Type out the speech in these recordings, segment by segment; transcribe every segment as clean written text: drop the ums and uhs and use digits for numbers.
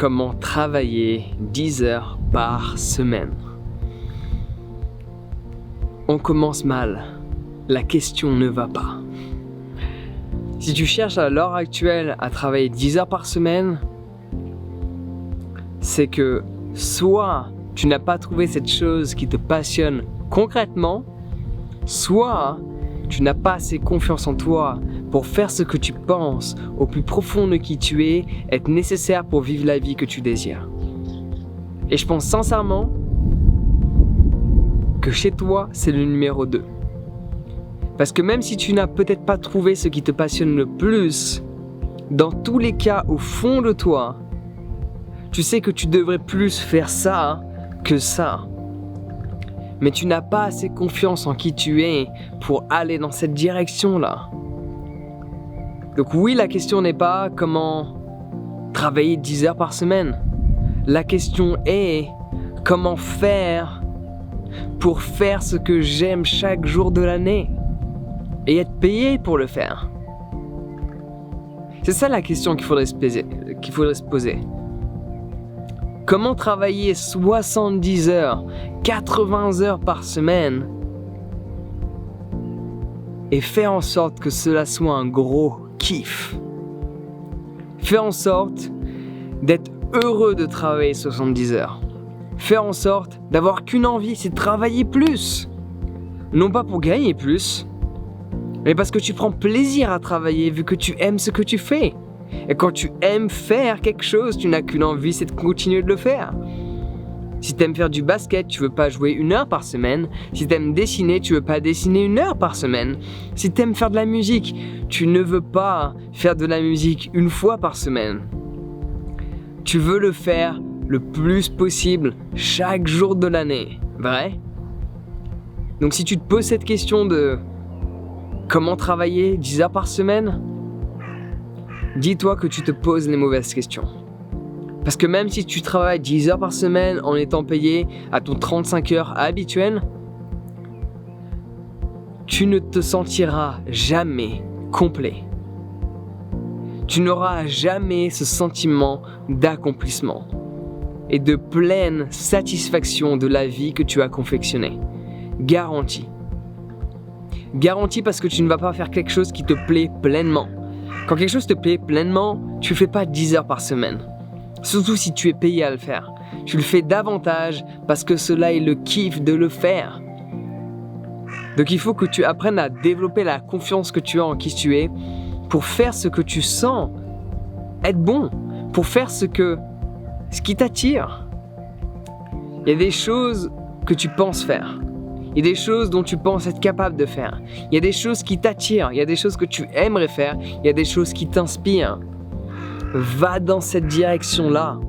comment travailler 10 heures par semaine. On commence mal, la question ne va pas. Si tu cherches à l'heure actuelle à travailler 10 heures par semaine, c'est que soit tu n'as pas trouvé cette chose qui te passionne concrètement, soit tu n'as pas assez confiance en toi pour faire ce que tu penses au plus profond de qui tu es être nécessaire pour vivre la vie que tu désires. Et je pense sincèrement que chez toi, c'est le numéro 2. Parce que même si tu n'as peut-être pas trouvé ce qui te passionne le plus, dans tous les cas, au fond de toi, tu sais que tu devrais plus faire ça que ça. Mais tu n'as pas assez confiance en qui tu es pour aller dans cette direction-là. Donc oui, la question n'est pas comment travailler 10 heures par semaine. La question est comment faire pour faire ce que j'aime chaque jour de l'année et être payé pour le faire. C'est ça la question qu'il faudrait se poser. Comment travailler 70 heures, 80 heures par semaine et faire en sorte que cela soit un gros kiff. Faire en sorte d'être heureux de travailler 70 heures. Faire en sorte d'avoir qu'une envie, c'est de travailler plus. Non pas pour gagner plus, mais parce que tu prends plaisir à travailler vu que tu aimes ce que tu fais. Et quand tu aimes faire quelque chose, tu n'as qu'une envie, c'est de continuer de le faire. Si tu aimes faire du basket, tu veux pas jouer 1 heure par semaine. Si tu aimes dessiner, tu veux pas dessiner 1 heure par semaine. Si tu aimes faire de la musique, tu ne veux pas faire de la musique 1 fois par semaine. Tu veux le faire le plus possible chaque jour de l'année, vrai? Donc si tu te poses cette question de comment travailler 10 heures par semaine, dis-toi que tu te poses les mauvaises questions. Parce que même si tu travailles 10 heures par semaine en étant payé à ton 35 heures habituel, tu ne te sentiras jamais complet. Tu n'auras jamais ce sentiment d'accomplissement et de pleine satisfaction de la vie que tu as confectionnée. Garanti. Garanti parce que tu ne vas pas faire quelque chose qui te plaît pleinement. Quand quelque chose te plaît pleinement, tu ne fais pas 10 heures par semaine. Surtout si tu es payé à le faire. Tu le fais davantage parce que cela est le kiff de le faire. Donc il faut que tu apprennes à développer la confiance que tu as en qui tu es pour faire ce que tu sens être bon, pour faire ce qui t'attire. Il y a des choses que tu penses faire. Il y a des choses dont tu penses être capable de faire. Il y a des choses qui t'attirent. Il y a des choses que tu aimerais faire. Il y a des choses qui t'inspirent. Va dans cette direction-là.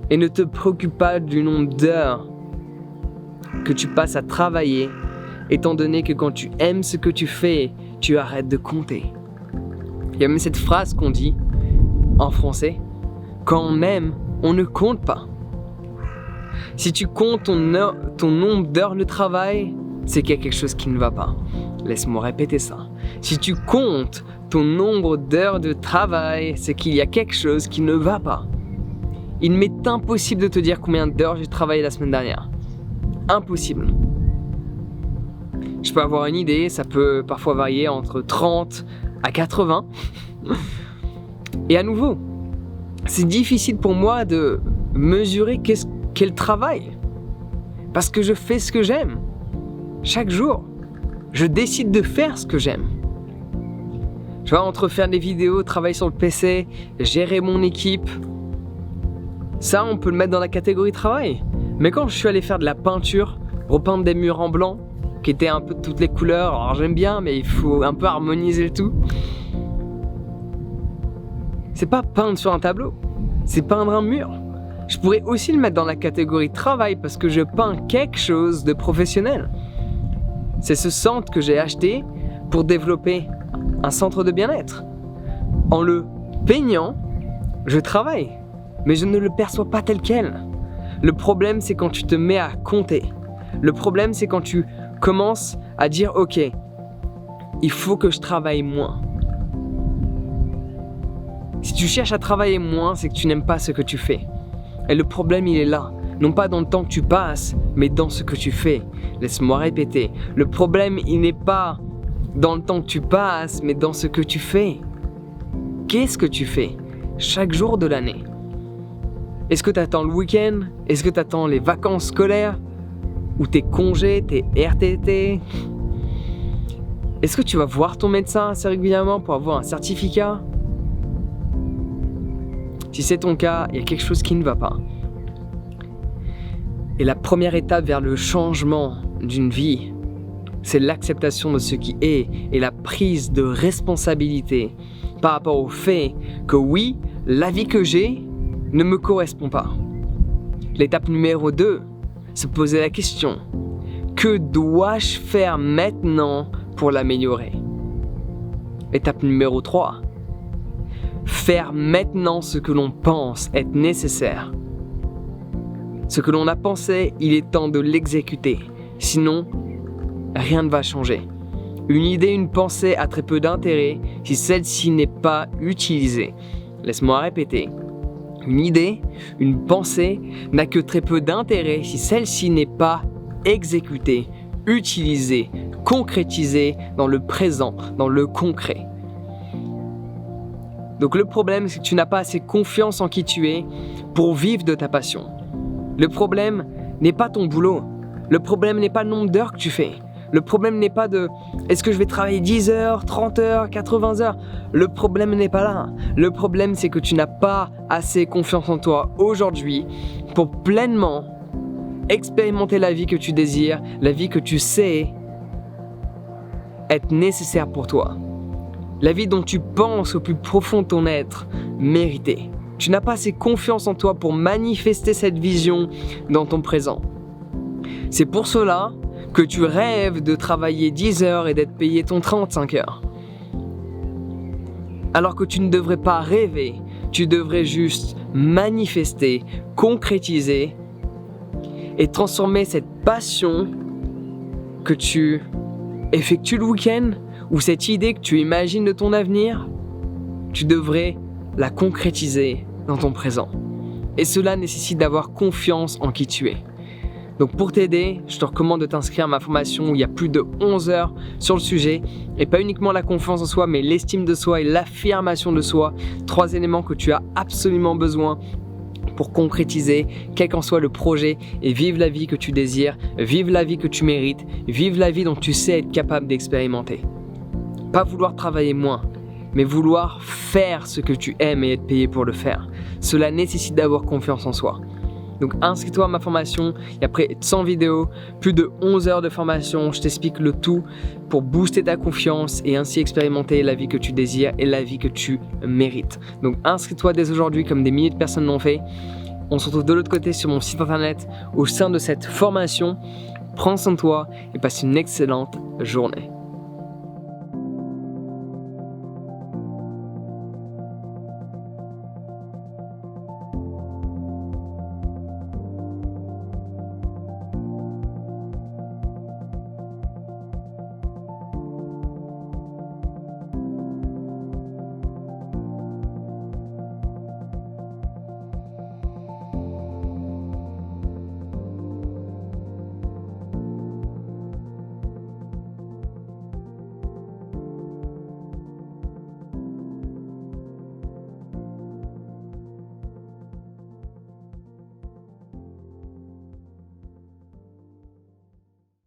Et ne te préoccupe pas du nombre d'heures que tu passes à travailler, étant donné que quand tu aimes ce que tu fais, tu arrêtes de compter. Il y a même cette phrase qu'on dit en français, quand on aime, on ne compte pas. Si tu comptes ton nombre d'heures de travail, c'est qu'il y a quelque chose qui ne va pas. Laisse-moi répéter ça. Si tu comptes ton nombre d'heures de travail, c'est qu'il y a quelque chose qui ne va pas. Il m'est impossible de te dire combien d'heures j'ai travaillé la semaine dernière. Impossible. Je peux avoir une idée, ça peut parfois varier entre 30 à 80. Et à nouveau, c'est difficile pour moi de mesurer quel travail. Parce que je fais ce que j'aime. Chaque jour, je décide de faire ce que j'aime. Tu vois, entre faire des vidéos, travailler sur le PC, gérer mon équipe, ça, on peut le mettre dans la catégorie travail. Mais quand je suis allé faire de la peinture, repeindre des murs en blanc, qui étaient un peu de toutes les couleurs, alors j'aime bien, mais il faut un peu harmoniser le tout. C'est pas peindre sur un tableau, c'est peindre un mur. Je pourrais aussi le mettre dans la catégorie travail parce que je peins quelque chose de professionnel. C'est ce centre que j'ai acheté pour développer un centre de bien-être. En le peignant, je travaille, mais je ne le perçois pas tel quel. Le problème, c'est quand tu te mets à compter. Le problème, c'est quand tu commences à dire « Ok, il faut que je travaille moins. » Si tu cherches à travailler moins, c'est que tu n'aimes pas ce que tu fais. Et le problème, il est là. Non pas dans le temps que tu passes, mais dans ce que tu fais. Laisse-moi répéter. Le problème, il n'est pas dans le temps que tu passes, mais dans ce que tu fais. Qu'est-ce que tu fais chaque jour de l'année? Est-ce que tu attends le week-end? Est-ce que tu attends les vacances scolaires? Ou tes congés, tes RTT? Est-ce que tu vas voir ton médecin assez régulièrement pour avoir un certificat? Si c'est ton cas, il y a quelque chose qui ne va pas. Et la première étape vers le changement d'une vie, c'est l'acceptation de ce qui est et la prise de responsabilité par rapport au fait que oui, la vie que j'ai ne me correspond pas. L'étape numéro 2, se poser la question, que dois-je faire maintenant pour l'améliorer? Étape numéro 3, faire maintenant ce que l'on pense être nécessaire. Ce que l'on a pensé, il est temps de l'exécuter. Sinon, rien ne va changer. Une idée, une pensée a très peu d'intérêt si celle-ci n'est pas utilisée. Laisse-moi répéter. Une idée, une pensée n'a que très peu d'intérêt si celle-ci n'est pas exécutée, utilisée, concrétisée dans le présent, dans le concret. Donc le problème, c'est que tu n'as pas assez confiance en qui tu es pour vivre de ta passion. Le problème n'est pas ton boulot. Le problème n'est pas le nombre d'heures que tu fais. Le problème n'est pas de est-ce que je vais travailler 10 heures, 30 heures, 80 heures. Le problème n'est pas là. Le problème, c'est que tu n'as pas assez confiance en toi aujourd'hui pour pleinement expérimenter la vie que tu désires, la vie que tu sais être nécessaire pour toi. La vie dont tu penses au plus profond de ton être mériter. Tu n'as pas assez confiance en toi pour manifester cette vision dans ton présent. C'est pour cela que tu rêves de travailler 10 heures et d'être payé ton 35 heures. Alors que tu ne devrais pas rêver, tu devrais juste manifester, concrétiser et transformer cette passion que tu effectues le week-end ou cette idée que tu imagines de ton avenir, tu devrais la concrétiser dans ton présent. Et cela nécessite d'avoir confiance en qui tu es. Donc pour t'aider, je te recommande de t'inscrire à ma formation où il y a plus de 11 heures sur le sujet. Et pas uniquement la confiance en soi, mais l'estime de soi et l'affirmation de soi. 3 éléments que tu as absolument besoin pour concrétiser, quel qu'en soit le projet, et vivre la vie que tu désires, vivre la vie que tu mérites, vivre la vie dont tu sais être capable d'expérimenter. Pas vouloir travailler moins, mais vouloir faire ce que tu aimes et être payé pour le faire. Cela nécessite d'avoir confiance en soi. Donc inscris-toi à ma formation, il y a près de 100 vidéos, plus de 11 heures de formation, je t'explique le tout pour booster ta confiance et ainsi expérimenter la vie que tu désires et la vie que tu mérites. Donc inscris-toi dès aujourd'hui comme des milliers de personnes l'ont fait. On se retrouve de l'autre côté sur mon site internet au sein de cette formation. Prends soin de toi et passe une excellente journée.